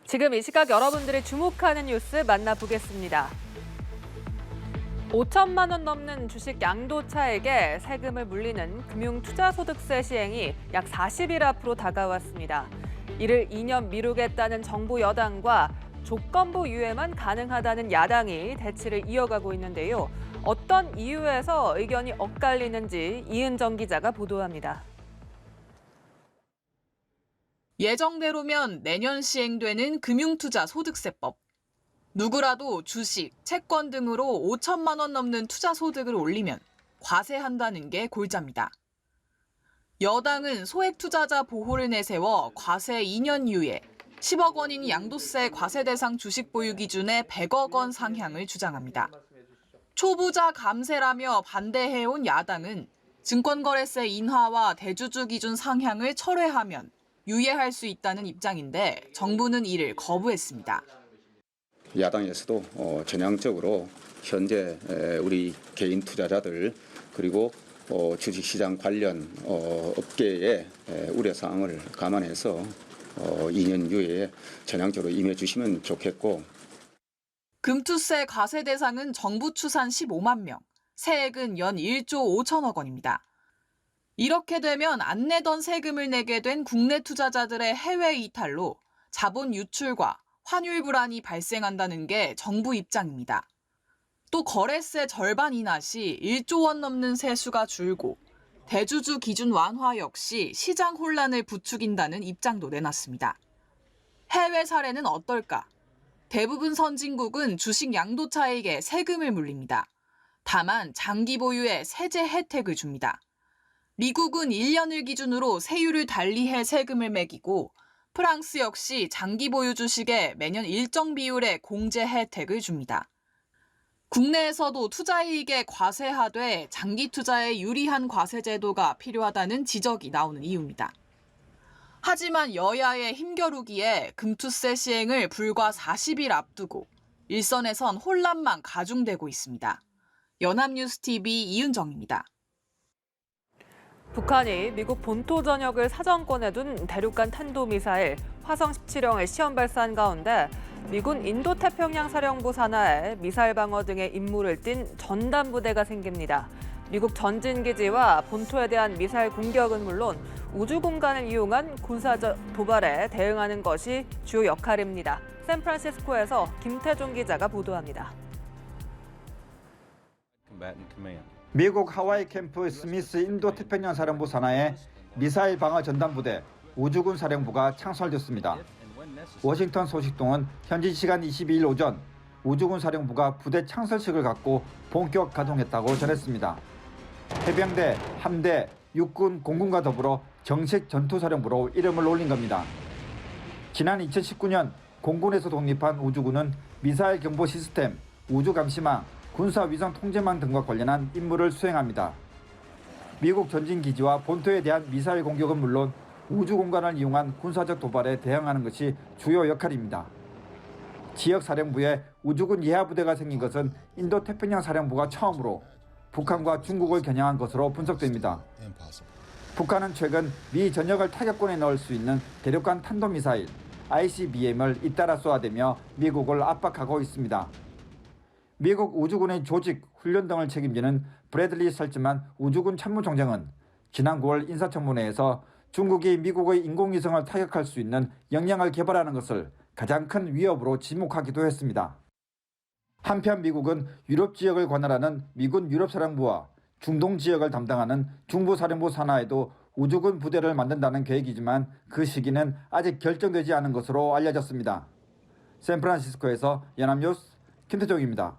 지금 이 시각 여러분들이 주목하는 뉴스 만나보겠습니다. 5천만 원 넘는 주식 양도차익에 세금을 물리는 금융투자소득세 시행이 약 40일 앞으로 다가왔습니다. 이를 2년 미루겠다는 정부 여당과 조건부 유예만 가능하다는 야당이 대치를 이어가고 있는데요. 어떤 이유에서 의견이 엇갈리는지 이은정 기자가 보도합니다. 예정대로면 내년 시행되는 금융투자소득세법. 누구라도 주식, 채권 등으로 5천만 원 넘는 투자 소득을 올리면 과세한다는 게 골자입니다. 여당은 소액 투자자 보호를 내세워 과세 2년 유예, 10억 원인 양도세 과세 대상 주식 보유 기준의 100억 원 상향을 주장합니다. 초부자 감세라며 반대해온 야당은 증권거래세 인하와 대주주 기준 상향을 철회하면 유예할 수 있다는 입장인데 정부는 이를 거부했습니다. 야당에서도 전향적으로 현재 우리 개인 투자자들 그리고 주식시장 관련 업계의 우려사항을 감안해서 2년 유예에 전향적으로 임해 주시면 좋겠고. 금투세 과세 대상은 정부 추산 15만 명, 세액은 연 1조 5천억 원입니다. 이렇게 되면 안 내던 세금을 내게 된 국내 투자자들의 해외 이탈로 자본 유출과 환율 불안이 발생한다는 게 정부 입장입니다. 또 거래세 절반 인하 시 1조 원 넘는 세수가 줄고 대주주 기준 완화 역시 시장 혼란을 부추긴다는 입장도 내놨습니다. 해외 사례는 어떨까? 대부분 선진국은 주식 양도차익에 세금을 물립니다. 다만 장기 보유에 세제 혜택을 줍니다. 미국은 1년을 기준으로 세율을 달리해 세금을 매기고 프랑스 역시 장기 보유 주식에 매년 일정 비율의 공제 혜택을 줍니다. 국내에서도 투자이익에 과세하되 장기 투자에 유리한 과세 제도가 필요하다는 지적이 나오는 이유입니다. 하지만 여야의 힘겨루기에 금투세 시행을 불과 40일 앞두고 일선에선 혼란만 가중되고 있습니다. 연합뉴스TV 이은정입니다. 북한이 미국 본토 전역을 사정권에 둔 대륙간 탄도미사일 화성 17형을 시험 발사한 가운데 미군 인도태평양 사령부 산하에 미사일 방어 등의 임무를 띈 전담부대가 생깁니다. 미국 전진기지와 본토에 대한 미사일 공격은 물론 우주 공간을 이용한 군사적 도발에 대응하는 것이 주요 역할입니다. 샌프란시스코에서 김태종 기자가 보도합니다. 미국 하와이 캠프 스미스 인도태평양 사령부 산하에 미사일 방어 전담부대 우주군 사령부가 창설됐습니다. 워싱턴 소식통은 현지 시간 22일 오전 우주군 사령부가 부대 창설식을 갖고 본격 가동했다고 전했습니다. 해병대, 함대, 육군, 공군과 더불어 정식 전투사령부로 이름을 올린 겁니다. 지난 2019년 공군에서 독립한 우주군은 미사일 경보 시스템, 우주 감시망, 군사 위성 통제망 등과 관련한 임무를 수행합니다. 미국 전진기지와 본토에 대한 미사일 공격은 물론 우주 공간을 이용한 군사적 도발에 대응하는 것이 주요 역할입니다. 지역사령부에 우주군 예하부대가 생긴 것은 인도태평양 사령부가 처음으로 북한과 중국을 겨냥한 것으로 분석됩니다. 북한은 최근 미 전역을 타격권에 넣을 수 있는 대륙간 탄도미사일 ICBM을 잇따라 쏘아대며 미국을 압박하고 있습니다. 미국 우주군의 조직, 훈련 등을 책임지는 브래들리 설즈만 우주군 참모총장은 지난 9월 인사청문회에서 중국이 미국의 인공위성을 타격할 수 있는 역량을 개발하는 것을 가장 큰 위협으로 지목하기도 했습니다. 한편 미국은 유럽 지역을 관할하는 미군 유럽사령부와 중동 지역을 담당하는 중부사령부 산하에도 우주군 부대를 만든다는 계획이지만 그 시기는 아직 결정되지 않은 것으로 알려졌습니다. 샌프란시스코에서 연합뉴스 김태종입니다.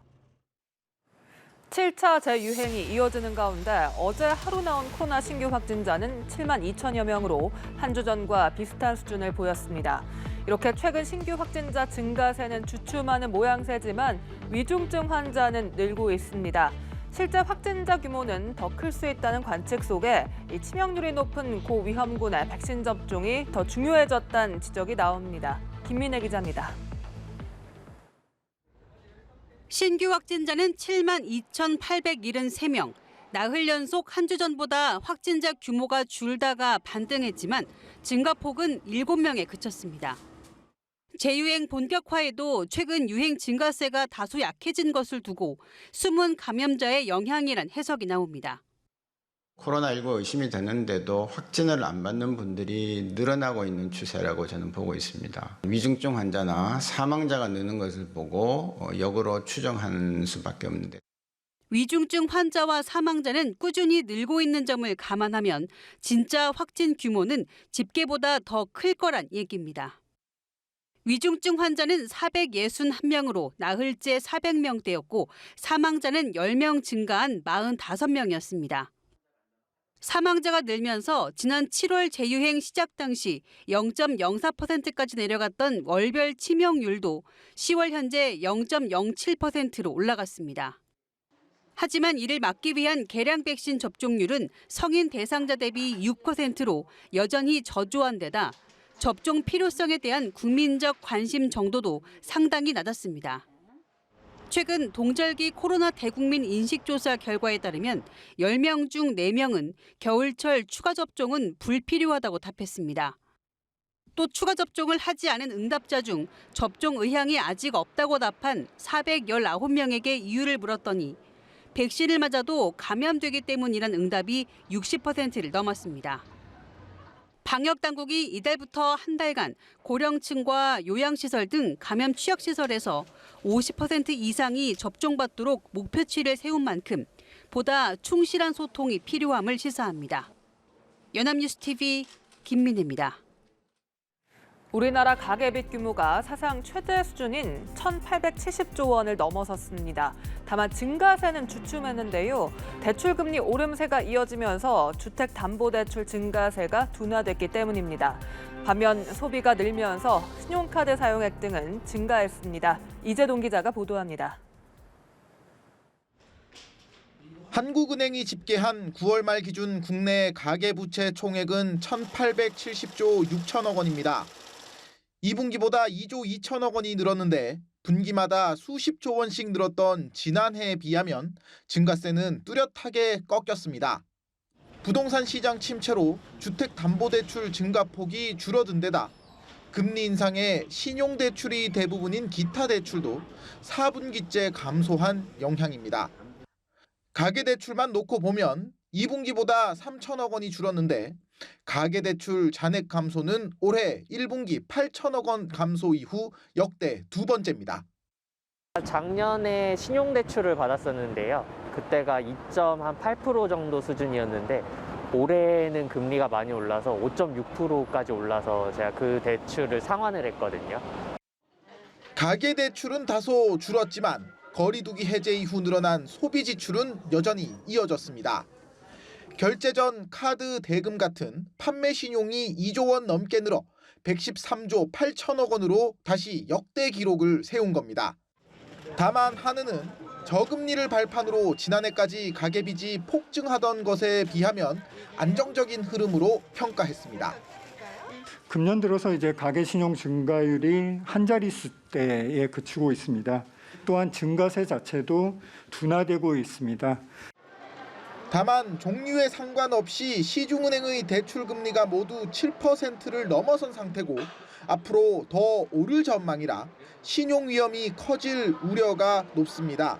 7차 재유행이 이어지는 가운데 어제 하루 나온 코로나 신규 확진자는 7만 2천여 명으로 한 주 전과 비슷한 수준을 보였습니다. 이렇게 최근 신규 확진자 증가세는 주춤하는 모양새지만 위중증 환자는 늘고 있습니다. 실제 확진자 규모는 더 클 수 있다는 관측 속에 이 치명률이 높은 고위험군의 백신 접종이 더 중요해졌다는 지적이 나옵니다. 김민혜 기자입니다. 신규 확진자는 7만 2,873명. 나흘 연속 한 주 전보다 확진자 규모가 줄다가 반등했지만 증가폭은 7명에 그쳤습니다. 재유행 본격화에도 최근 유행 증가세가 다소 약해진 것을 두고 숨은 감염자의 영향이란 해석이 나옵니다. 코로나19 의심이 되는데도 확진을 안 받는 분들이 늘어나고 있는 추세라고 저는 보고 있습니다. 위중증 환자나 사망자가 느는 것을 보고 역으로 추정하는 수밖에 없는데. 위중증 환자와 사망자는 꾸준히 늘고 있는 점을 감안하면 진짜 확진 규모는 집계보다 더 클 거란 얘기입니다. 위중증 환자는 461명으로 나흘째 400명대였고 사망자는 10명 증가한 45명이었습니다. 사망자가 늘면서 지난 7월 재유행 시작 당시 0.04%까지 내려갔던 월별 치명률도 10월 현재 0.07%로 올라갔습니다. 하지만 이를 막기 위한 개량 백신 접종률은 성인 대상자 대비 6%로 여전히 저조한 데다 접종 필요성에 대한 국민적 관심 정도도 상당히 낮았습니다. 최근 동절기 코로나 대국민 인식조사 결과에 따르면 10명 중 4명은 겨울철 추가 접종은 불필요하다고 답했습니다. 또 추가 접종을 하지 않은 응답자 중 접종 의향이 아직 없다고 답한 419명에게 이유를 물었더니 백신을 맞아도 감염되기 때문이란 응답이 60%를 넘었습니다. 방역당국이 이달부터 한 달간 고령층과 요양시설 등 감염 취약시설에서 50% 이상이 접종받도록 목표치를 세운 만큼 보다 충실한 소통이 필요함을 시사합니다. 연합뉴스TV 김민혜입니다. 우리나라 가계빚 규모가 사상 최대 수준인 1,870조 원을 넘어섰습니다. 다만 증가세는 주춤했는데요. 대출금리 오름세가 이어지면서 주택담보대출 증가세가 둔화됐기 때문입니다. 반면 소비가 늘면서 신용카드 사용액 등은 증가했습니다. 이재동 기자가 보도합니다. 한국은행이 집계한 9월 말 기준 국내 가계부채 총액은 1,870조 6천억 원입니다. 2분기보다 2조 2천억 원이 늘었는데 분기마다 수십조 원씩 늘었던 지난해에 비하면 증가세는 뚜렷하게 꺾였습니다. 부동산 시장 침체로 주택담보대출 증가폭이 줄어든 데다 금리 인상에 신용대출이 대부분인 기타 대출도 4분기째 감소한 영향입니다. 가계대출만 놓고 보면 2분기보다 3천억 원이 줄었는데 가계대출 잔액 감소는 올해 1분기 8천억 원 감소 이후 역대 두 번째입니다. 작년에 신용대출을 받았었는데요. 그때가 2.8% 정도 수준이었는데 올해는 금리가 많이 올라서 5.6%까지 올라서 제가 그 대출을 상환을 했거든요. 가계대출은 다소 줄었지만 거리두기 해제 이후 늘어난 소비 지출은 여전히 이어졌습니다. 결제 전 카드 대금 같은 판매 신용이 2조 원 넘게 늘어 113조 8천억 원으로 다시 역대 기록을 세운 겁니다. 다만 한은은 저금리를 발판으로 지난해까지 가계빚이 폭증하던 것에 비하면 안정적인 흐름으로 평가했습니다. 금년 들어서 이제 가계 신용 증가율이 한 자릿수대에 그치고 있습니다. 또한 증가세 자체도 둔화되고 있습니다. 다만 종류에 상관없이 시중은행의 대출 금리가 모두 7%를 넘어선 상태고 앞으로 더 오를 전망이라 신용 위험이 커질 우려가 높습니다.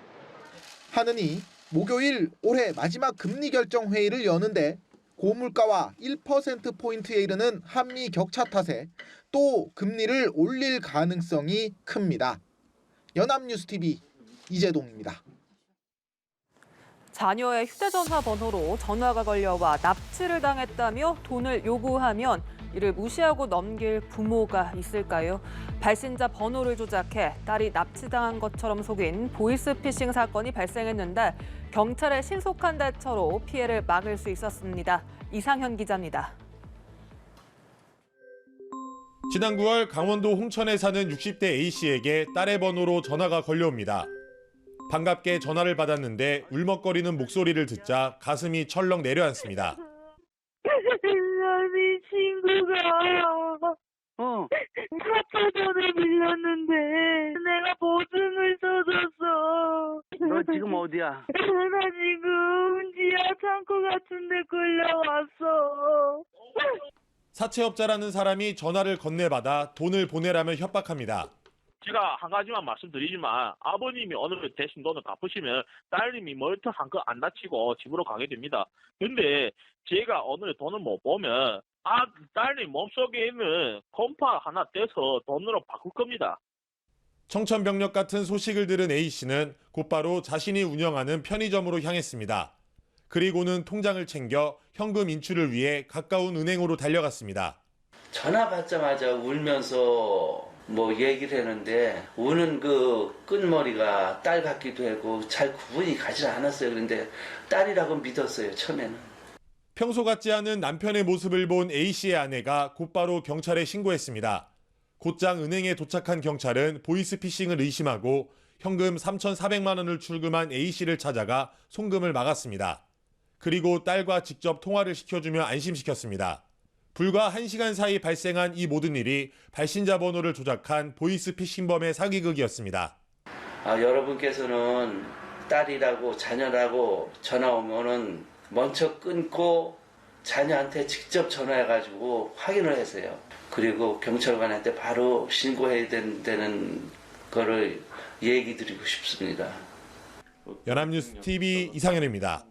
한은이 목요일 올해 마지막 금리 결정 회의를 여는데 고물가와 1%포인트에 이르는 한미 격차 탓에 또 금리를 올릴 가능성이 큽니다. 연합뉴스TV 이재동입니다. 자녀의 휴대전화 번호로 전화가 걸려와 납치를 당했다며 돈을 요구하면 이를 무시하고 넘길 부모가 있을까요? 발신자 번호를 조작해 딸이 납치당한 것처럼 속인 보이스피싱 사건이 발생했는데 경찰의 신속한 대처로 피해를 막을 수 있었습니다. 이상현 기자입니다. 지난 9월 강원도 홍천에 사는 60대 A씨에게 딸의 번호로 전화가 걸려옵니다. 반갑게 전화를 받았는데 울먹거리는 목소리를 듣자 가슴이 철렁 내려앉습니다. 네 친구가 카드전을 빌렸는데 내가 보증을 써줬어. 너 지금 어디야? 나 지금 지하 창고 같은 데 끌려왔어. 사채업자라는 사람이 전화를 건네받아 돈을 보내라며 협박합니다. 제가 한 가지만 말씀드리지만 아버님이 어느 대신 돈을 갚으시면 딸님이 멀쩡 한껏 안 다치고 집으로 가게 됩니다. 근데 제가 오늘 돈을 못 보면 딸님 몸속에 있는 컴파 하나 떼서 돈으로 바꿀 겁니다. 청천벽력 같은 소식을 들은 A씨는 곧바로 자신이 운영하는 편의점으로 향했습니다. 그리고는 통장을 챙겨 현금 인출을 위해 가까운 은행으로 달려갔습니다. 전화 받자마자 울면서 얘기를 했는데 우는 그 끝머리가 딸 같기도 하고 잘 구분이 가지 않았어요. 그런데 딸이라고 믿었어요, 처음에는. 평소 같지 않은 남편의 모습을 본 A씨의 아내가 곧바로 경찰에 신고했습니다. 곧장 은행에 도착한 경찰은 보이스피싱을 의심하고 현금 3,400만 원을 출금한 A씨를 찾아가 송금을 막았습니다. 그리고 딸과 직접 통화를 시켜주며 안심시켰습니다. 불과 1시간 사이 발생한 이 모든 일이 발신자 번호를 조작한 보이스피싱범의 사기극이었습니다. 여러분께서는 딸이라고 자녀라고 전화 오면은 먼저 끊고 자녀한테 직접 전화해가지고 확인을 하세요. 그리고 경찰관한테 바로 신고해야 된다는 거를 얘기 드리고 싶습니다. 연합뉴스 TV 이상현입니다.